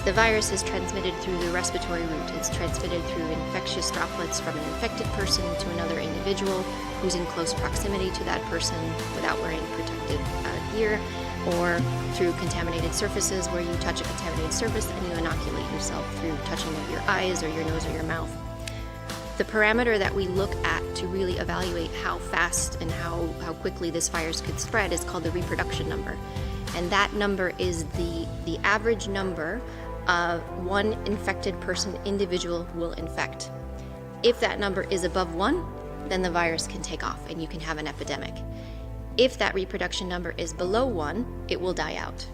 The virus is transmitted through the respiratory route. It's transmitted through infectious droplets from an infected person to another individual who's in close proximity to that person without wearing protective gear, or through contaminated surfaces where you touch a contaminated surface and you inoculate yourself through touching of your eyes or your nose or your mouth. The parameter that we look at to really evaluate how fast and how quickly this virus could spread is called the reproduction number. And that number is the average number of one infected person individual will infect. If that number is above 1, then the virus can take off and you can have an epidemic. If that reproduction number is below 1, it will die out.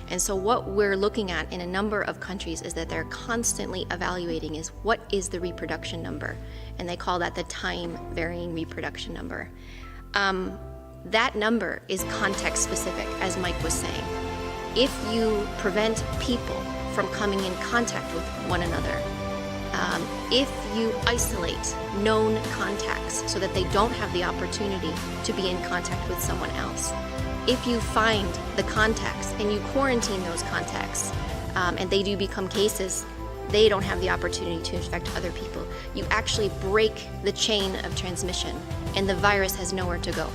And so what we're looking at in a number of countries is that they're constantly evaluating is what is the reproduction number, and they call that the time varying reproduction number. That number is context specific, as Mike was saying. If you prevent people from coming in contact with one another, if you isolate known contacts so that they don't have the opportunity to be in contact with someone else, if you find the contacts and you quarantine those contacts, and they do become cases, they don't have the opportunity to infect other people. You actually break the chain of transmission, and the virus has nowhere to go.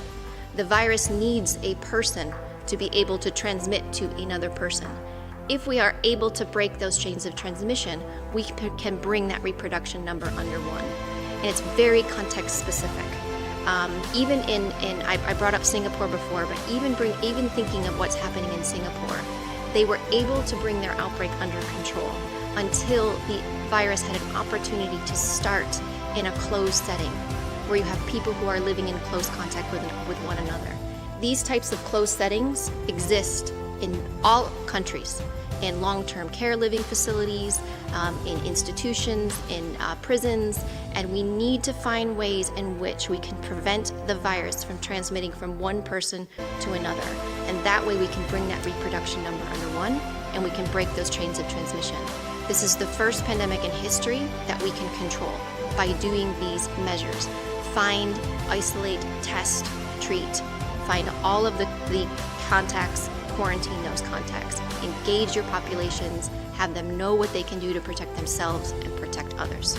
The virus needs a person to be able to transmit to another person. If we are able to break those chains of transmission, we can bring that reproduction number under 1. And it's very context specific. Even I brought up Singapore before, but even thinking of what's happening in Singapore, they were able to bring their outbreak under control until the virus had an opportunity to start in a closed setting, where you have people who are living in close contact with one another. These types of closed settings exist in all countries, in long-term care living facilities, in institutions, in prisons, and we need to find ways in which we can prevent the virus from transmitting from one person to another. And that way we can bring that reproduction number under 1, and we can break those chains of transmission. This is the first pandemic in history that we can control by doing these measures. Find, isolate, test, treat. Find all of the contacts, quarantine those contacts, engage your populations, have them know what they can do to protect themselves and protect others.